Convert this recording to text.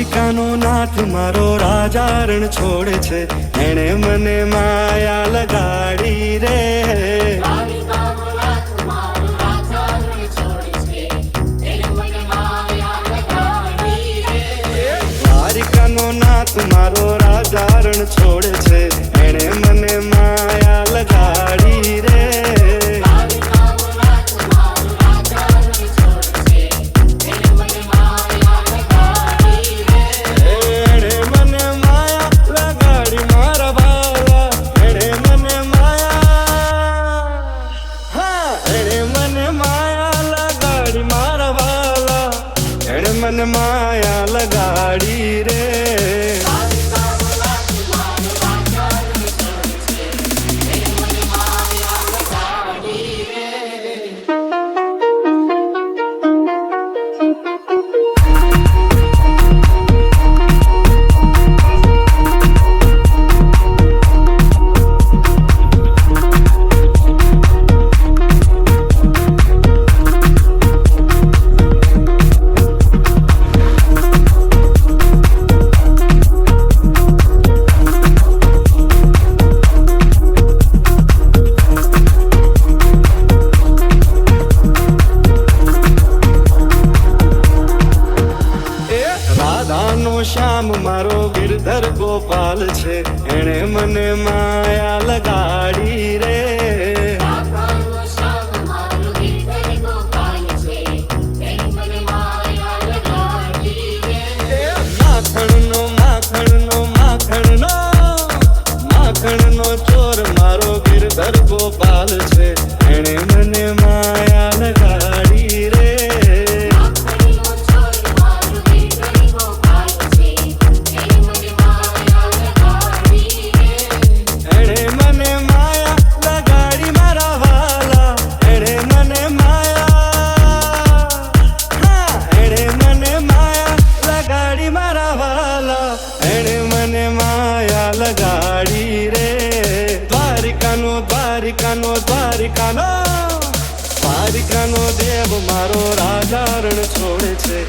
દ્વારિકાનો નાથ મારો રાજા રણ છોડે છે, એણે મને માયા લગાડી રે. દ્વારિકાનો નાથ મારો રાજા રણ છોડે છે, એણે મને માયા લગાડી રે. મને માયા લગાડી રે. શ્યામ મારો ગિરધર ગોપાલ છે, એણે મને માયા લગાડી રે. માખણનો માખણનો માખણનો માખણનો ચોર મારો ગિરધર ગોપાલ છે, એણે મને માયા લગાડી રે. લગાડી રે. દ્વારિકાનો દ્વારિકાનો દ્વારિકાનો દ્વારિકાનો દેવ મારો રાજા રણ છોડે છે,